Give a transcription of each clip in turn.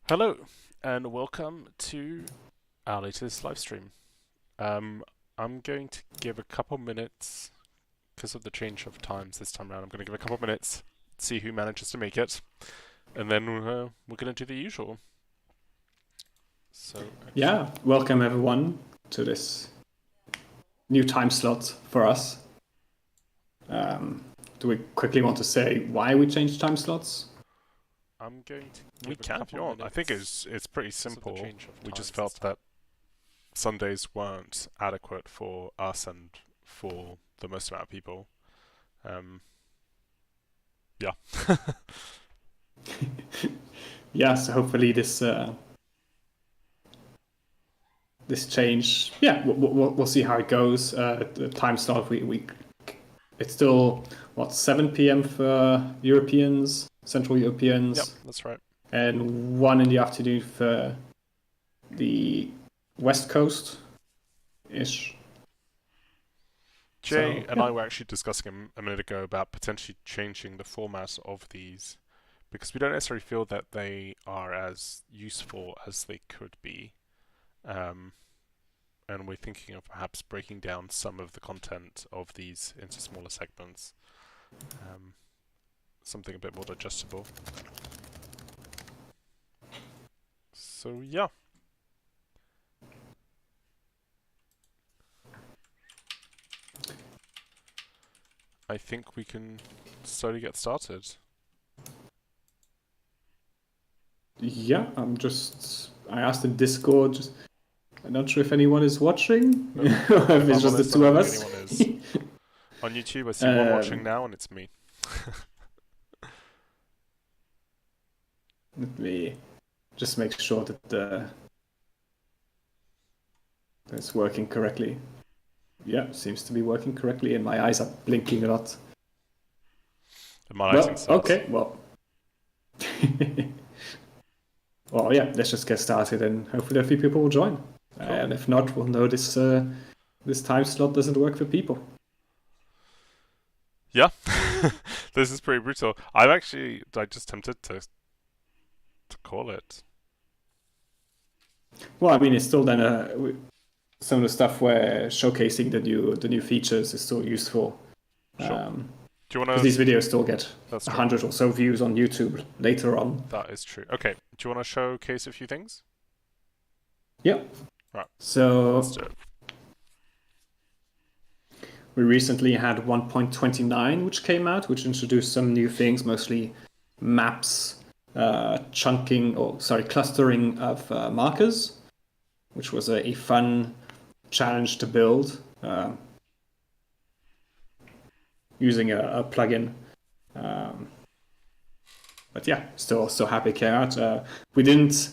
Hello, and welcome to our latest live stream. I'm going to give a couple minutes, because of the change of times this time around, I'm going to give a couple minutes, see who manages to make it, and then we're going to do the usual. So, Yeah, welcome everyone to this new time slot for us. Do we quickly want to say why we changed time slots? I'm going to give a couple if you want. I think it's pretty simple. We just felt that Sundays weren't adequate for us and for the most amount of people. Yeah. Yeah, so hopefully this change, yeah, we'll see how it goes. The time slot it's still 7 p.m. for Europeans, Central Europeans. Yep, that's right. And 1 in the afternoon for the West Coast ish. Jay and I were actually discussing a minute ago about potentially changing the format of these because we don't necessarily feel that they are as useful as they could be. And we're thinking of perhaps breaking down some of the content of these into smaller segments. Something a bit more digestible. So, yeah. I think we can slowly get started. Yeah, I asked in Discord, I'm not sure if anyone is watching, or if it's just the two of us. On YouTube, I see one watching now, and it's me. Let me just make sure that it's working correctly. Yeah, seems to be working correctly, and my eyes are blinking a lot. Okay, well. Well, yeah, let's just get started, and hopefully a few people will join. Cool. And if not, we'll know this time slot doesn't work for people. Yeah, this is pretty brutal. I just tempted to call it. Well, I mean, it's still then some of the stuff where showcasing the new features is still useful. Sure. Do you want to? Because these videos still get 100 or so views on YouTube later on. That is true. Okay. Do you want to showcase a few things? Yeah. Right. So let's do it. We recently had 1.29, which came out, which introduced some new things, mostly maps, clustering of markers, which was a fun challenge to build using a plugin. But yeah, still happy it came out. We didn't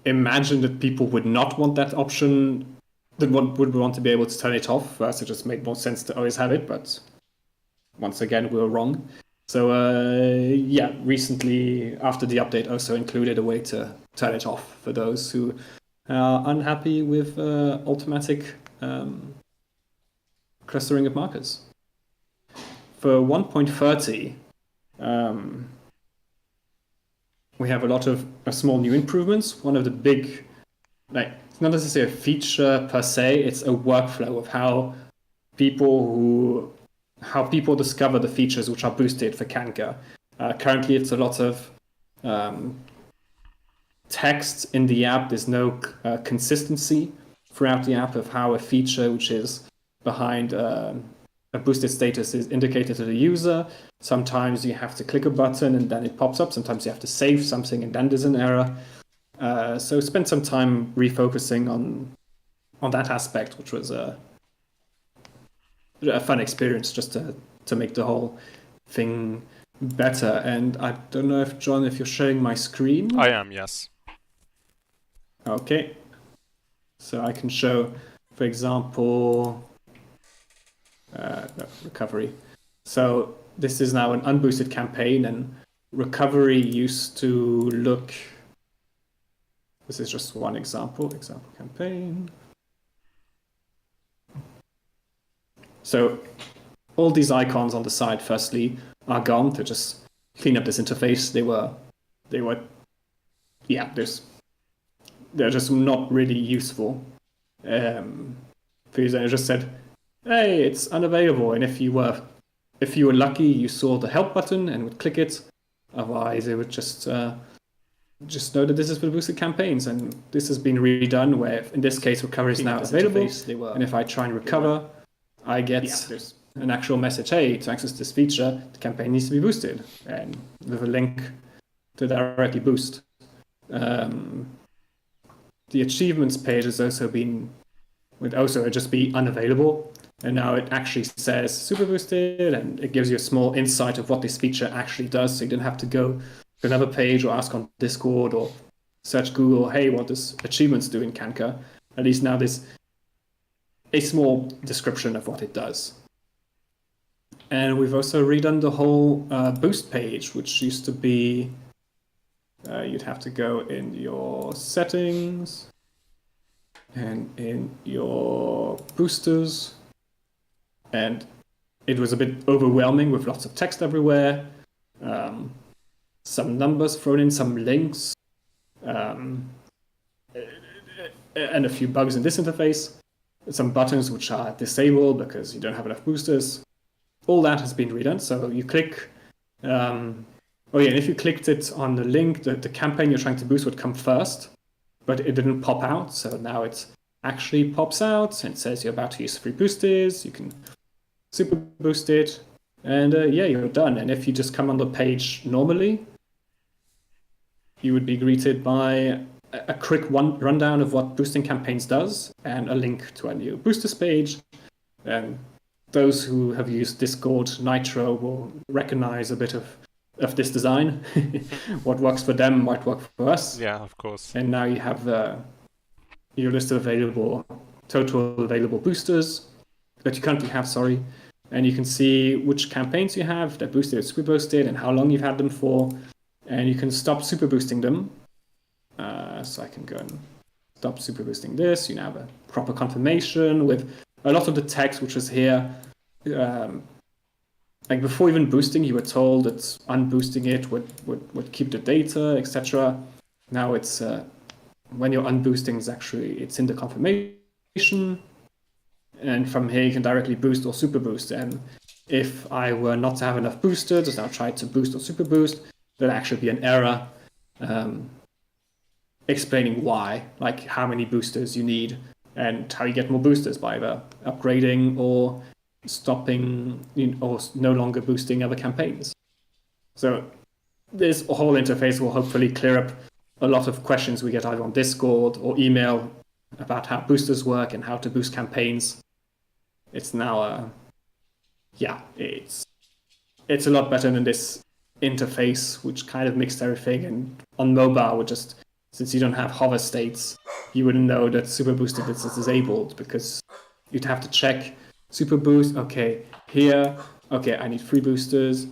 imagine that people would not want that option, that would want to be able to turn it off. So it just made more sense to always have it, but once again, we were wrong. So yeah, recently, after the update, also included a way to turn it off for those who are unhappy with automatic clustering of markers. For 1.30, we have a lot of small new improvements. One of the big, it's not necessarily a feature per se, it's a workflow of how people discover the features which are boosted for Kanka. Currently, it's a lot of text in the app. There's no consistency throughout the app of how a feature which is behind a boosted status is indicated to the user. Sometimes you have to click a button and then it pops up. Sometimes you have to save something and then there's an error. So spend some time refocusing on that aspect, which was a fun experience just to make the whole thing better. And I don't know if, John, if you're sharing my screen? I am, yes. Okay. So I can show, for example, recovery. So this is now an unboosted campaign, and recovery used to look... This is just one example campaign. So all these icons on the side, firstly, are gone to just clean up this interface. They were, yeah, there's they're just not really useful. For users, it just said, "Hey, it's unavailable," and if you were lucky, you saw the help button and would click it. Otherwise, it would just know that this is for boosted campaigns, and this has been redone. Where in this case, recovery is now available, and if I try and recover, I get an actual message: "Hey, to access this feature, the campaign needs to be boosted," and with a link to directly boost. The achievements page has also would also just be unavailable, and now it actually says super boosted, and it gives you a small insight of what this feature actually does, so you don't have to go to another page or ask on Discord or search Google, hey, what does achievements do in Kanka? At least now there's a small description of what it does. And we've also redone the whole boost page, which used to be you'd have to go in your settings and in your boosters, and it was a bit overwhelming with lots of text everywhere, some numbers thrown in, some links, and a few bugs in this interface, some buttons which are disabled because you don't have enough boosters. All that has been redone, so you click and if you clicked it on the link, the campaign you're trying to boost would come first, but it didn't pop out. So now it actually pops out and says you're about to use free boosters. You can super boost it, and you're done. And if you just come on the page normally, you would be greeted by a quick rundown of what boosting campaigns does and a link to a new boosters page. And those who have used Discord Nitro will recognize a bit of this design. What works for them might work for us. Yeah, of course. And now you have your list of total available boosters that you currently have, and you can see which campaigns you have that boosted or super boosted and how long you've had them for, and you can stop super boosting them. So I can go and stop super boosting this. You now have a proper confirmation with a lot of the text which was here. Like before even boosting, you were told that unboosting it would keep the data, etc. Now it's when you're unboosting, it's in the confirmation, and from here you can directly boost or super boost. And if I were not to have enough boosters, and I tried to boost or super boost, there'd actually be an error explaining why, like how many boosters you need and how you get more boosters by either upgrading or stopping or no longer boosting other campaigns. So this whole interface will hopefully clear up a lot of questions we get either on Discord or email about how boosters work and how to boost campaigns. It's now it's a lot better than this interface which kind of mixed everything, and on mobile since you don't have hover states, you wouldn't know that super boosted is disabled because you'd have to check super boost, okay, here, okay, I need 3 boosters,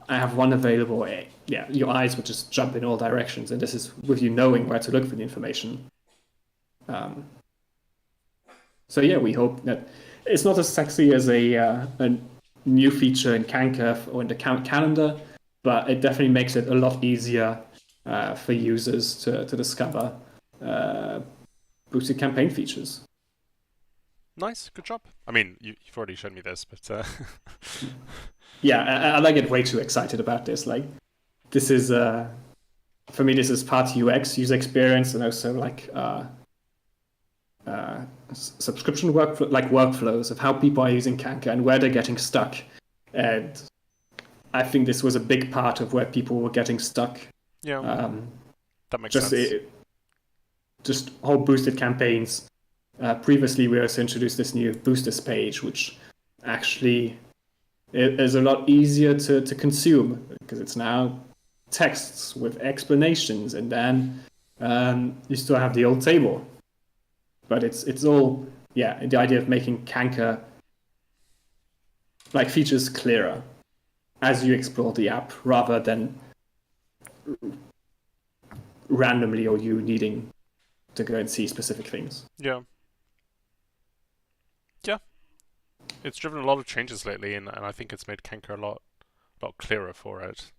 I have 1 available. Your eyes would just jump in all directions, and this is with you knowing where to look for the information. We hope that it's not as sexy as a new feature in Kanka or in the calendar, but it definitely makes it a lot easier for users to discover boosted campaign features. Nice, good job. I mean, you've already shown me this, but I like get way too excited about this. Like, this is for me, this is part UX, user experience, and also like subscription workflows of how people are using Kanka and where they're getting stuck. And I think this was a big part of where people were getting stuck. Yeah, that makes sense. Just whole boosted campaigns. Previously, we also introduced this new boosters page, which actually is a lot easier to consume because it's now texts with explanations, and then you still have the old table. But it's all, the idea of making Kanka like features clearer as you explore the app rather than randomly or you needing to go and see specific things. Yeah. It's driven a lot of changes lately, and I think it's made Kanka a lot clearer for it.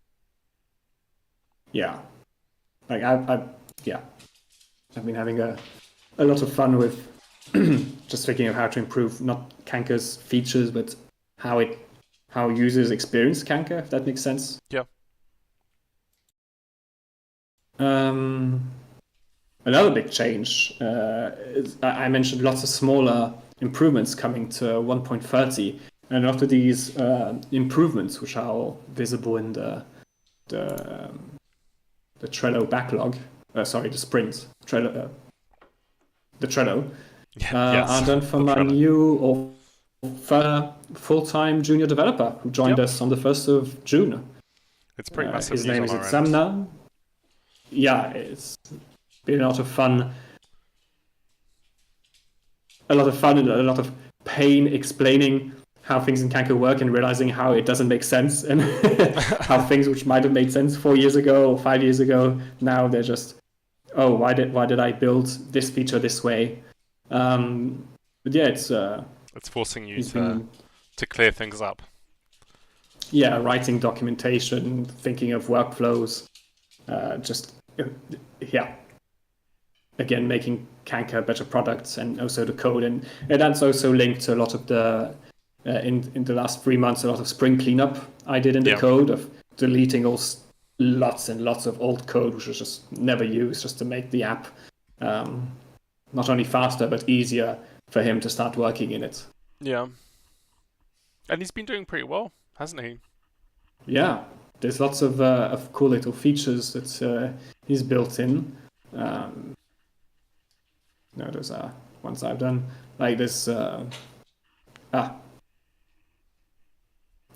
Yeah. Like I've been having a lot of fun with just thinking of how to improve not Kanka's features, but how users experience Kanka, if that makes sense. Yeah. Another big change is I mentioned lots of smaller improvements coming to 1.30, and a lot of these improvements, which are all visible in the Trello backlog, sorry, the sprint Trello, the Trello, Yes. are done for The my Trello. new or full-time junior developer who joined Yep. us on the 1st of June. It's pretty massive His news name on is our end. Itzamna. Yeah, it's been a lot of fun. A lot of fun and a lot of pain explaining how things in Kanka work and realizing how it doesn't make sense and how things which might have made sense 4 years ago or 5 years ago, now they're just, oh, why did I build this feature this way? But yeah, It's forcing you he's to been clear things up. writing documentation, thinking of workflows, just yeah. Again, making Kanka better products and also the code, and that's also linked to a lot of the in the last 3 months, a lot of spring cleanup I did in the Yeah. code of deleting lots and lots of old code which was just never used, just to make the app not only faster but easier for him to start working in it. Yeah. And he's been doing pretty well, hasn't he? Yeah, there's lots of cool little features that he's built in. No, those are ones I've done. Like this.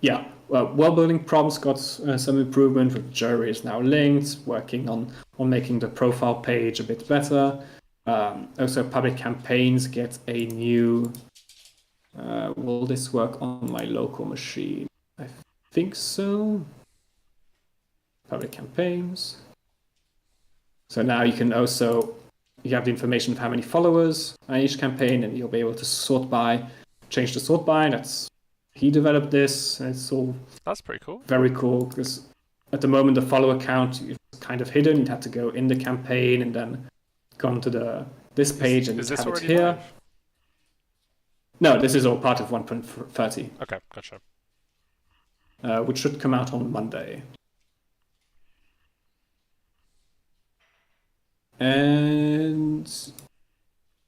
Yeah, well, building prompts got some improvement. With jury is now linked, working on making the profile page a bit better. Also, public campaigns get a new. Will this work on my local machine? I think so. Public campaigns. So now you can also you have the information of how many followers on each campaign, and you'll be able to change the sort by. He developed this, and it's all That's pretty cool. very cool because at the moment the follower count is kind of hidden. You'd have to go in the campaign and then come to this page and Is this have it already here. live? No, this is all part of 1.30, Okay, gotcha. which should come out on Monday. And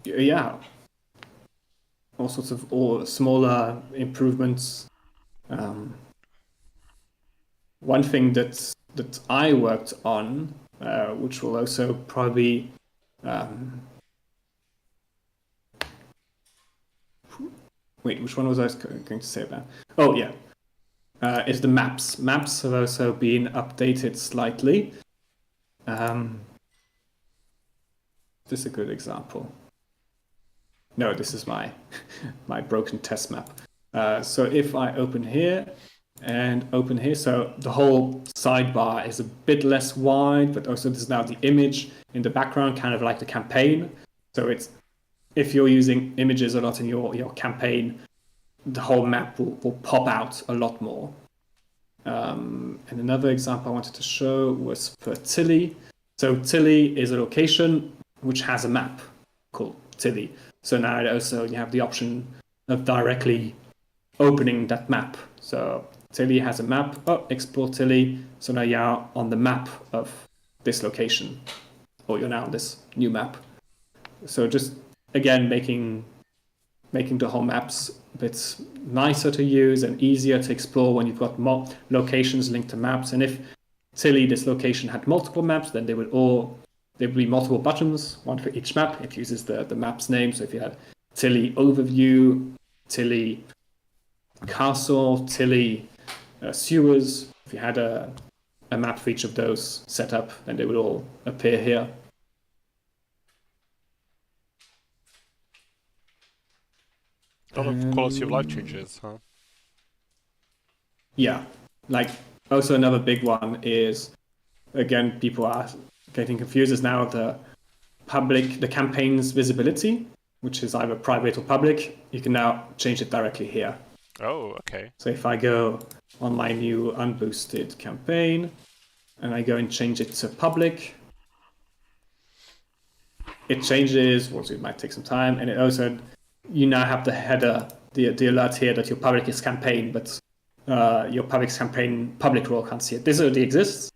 yeah, all sorts of smaller improvements. One thing that I worked on, which will also probably wait, which one was I going to say about? Oh yeah, is the maps. Maps have also been updated slightly. This is a good example. No, this is my my broken test map. So if I open here and open here, so the whole sidebar is a bit less wide, but also there's now the image in the background, kind of like the campaign. So it's if you're using images a lot in your campaign, the whole map will pop out a lot more. And another example I wanted to show was for Tilly. So Tilly is a location which has a map called Tilly. So now also you have the option of directly opening that map. So Tilly has a map. Oh, explore Tilly. So now you're on the map of this location, or you're now on this new map. So just again making the whole maps a bit nicer to use and easier to explore when you've got locations linked to maps. And if Tilly, this location, had multiple maps, then there would be multiple buttons, one for each map. It uses the map's name. So if you had Tilly Overview, Tilly Castle, Tilly Sewers, if you had a map for each of those set up, then they would all appear here. A lot of quality of life changes, huh? Yeah, like also another big one is, again, people are getting confused, is now the campaign's visibility, which is either private or public. You can now change it directly here. Oh, okay. So if I go on my new unboosted campaign and I go and change it to public, it changes, or it might take some time, and it also, you now have the header, the alert here that your public is campaign, but your public role can't see it. This already exists.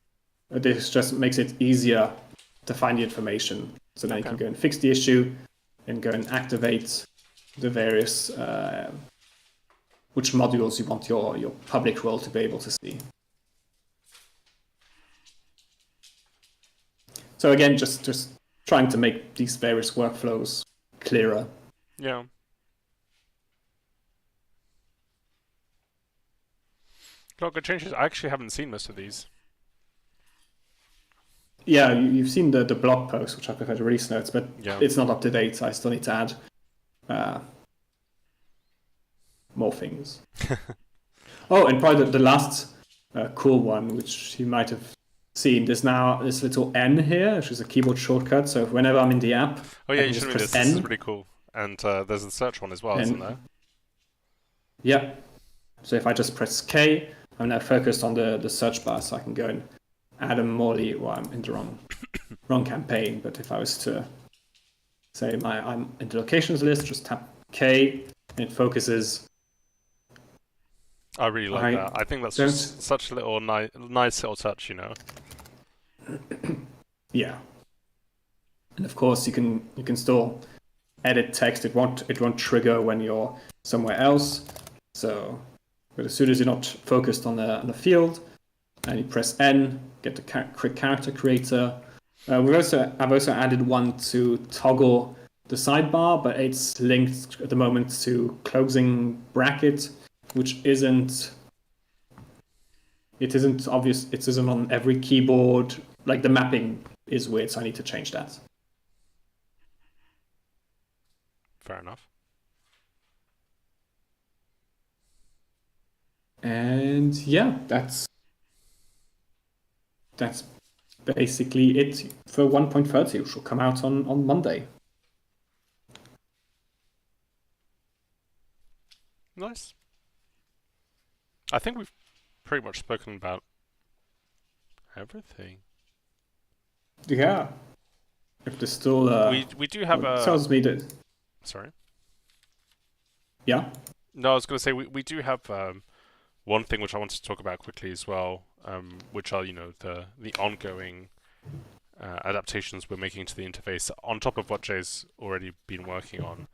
This just makes it easier to find the information. So then you can go and fix the issue and go and activate the various which modules you want your public role to be able to see. So again, just trying to make these various workflows clearer. Yeah. Look, good changes. I actually haven't seen most of these. Yeah, you've seen the blog post, which I prefer to release notes, but Yeah. it's not up to date. I still need to add more things. Oh, and probably the last cool one, which you might have seen, there's now this little N here, which is a keyboard shortcut. So whenever I'm in the app, Oh yeah, I you can should just have this. press This is N. really cool. And there's the search one as well, isn't there? Yeah. So if I just press K, I'm now focused on the search bar, so I can go and add a Morley. Well, I'm in the wrong campaign, but if I was to say I'm in the locations list, just tap K, and it focuses. I really like that. I think that's just such a little nice little touch, you know. Yeah. And of course, you can still edit text. It won't trigger when you're somewhere else. So, but as soon as you're not focused on the field, and you press N, get the quick character creator. I've also added one to toggle the sidebar, but it's linked at the moment to closing bracket, which isn't obvious. It isn't on every keyboard. Like the mapping is weird, so I need to change that. Fair enough. And yeah, that's basically it for 1.30, which will come out on Monday. Nice. I think we've pretty much spoken about everything. Yeah. If there's still we do have a tells me that. Sorry. Yeah. No, I was going to say we do have one thing which I wanted to talk about quickly as well, which are the ongoing adaptations we're making to the interface on top of what Jay's already been working on.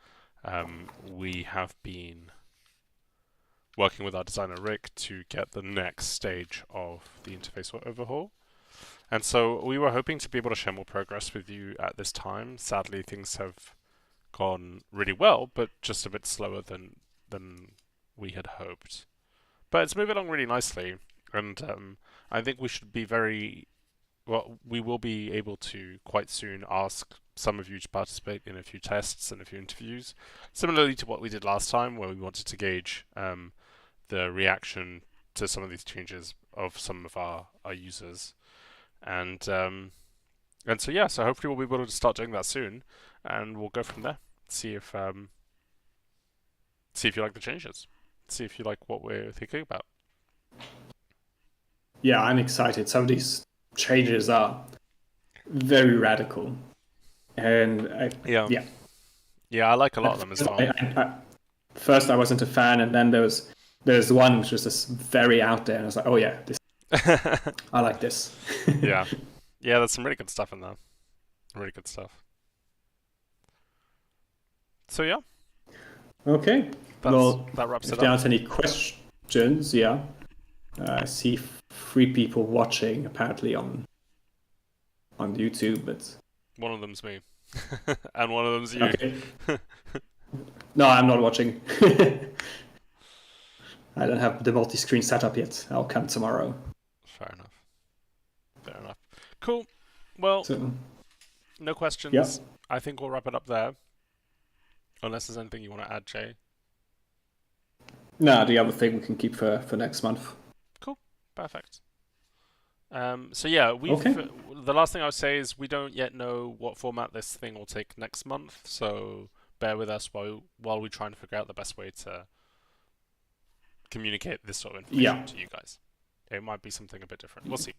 We have been working with our designer Rick to get the next stage of the interface overhaul. And so we were hoping to be able to share more progress with you at this time. Sadly, things have gone really well, but just a bit slower than we had hoped. But it's moving along really nicely, and I think we should be we will be able to quite soon ask some of you to participate in a few tests and a few interviews, similarly to what we did last time, where we wanted to gauge the reaction to some of these changes of some of our users. And so hopefully we'll be able to start doing that soon, and we'll go from there. See if you like the changes. See if you like what we're thinking about. Yeah, I'm excited. Some of these changes are very radical, and I like a lot of them as well. First, I wasn't a fan, and then there's one which was just very out there, and I was like, oh yeah, this. I like this. Yeah, there's some really good stuff in there. Really good stuff. So yeah. Okay. That wraps it up. If there aren't any questions, I see 3 people watching apparently on YouTube, but one of them's me, and one of them's you. Okay. No, I'm not watching. I don't have the multi-screen setup yet. I'll come tomorrow. Fair enough. Cool. Well, no questions. Yeah. I think we'll wrap it up there. Unless there's anything you want to add, Jay. No, the other thing we can keep for next month. Cool. Perfect. The last thing I would say is we don't yet know what format this thing will take next month, so bear with us while we try and figure out the best way to communicate this sort of information to you guys. It might be something a bit different. We'll see.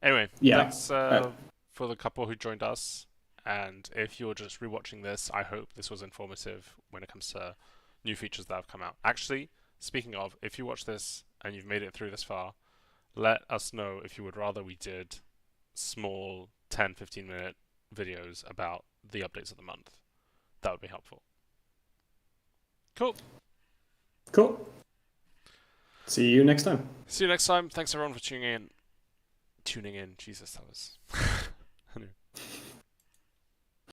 Anyway, thanks for the couple who joined us, And if you're just rewatching this, I hope this was informative when it comes to new features that have come out. Actually, speaking of, if you watch this and you've made it through this far, let us know if you would rather we did small 10-15 minute videos about the updates of the month. That would be helpful. Cool. Cool. See you next time. See you next time. Thanks everyone for tuning in. Jesus, that was. Anyway.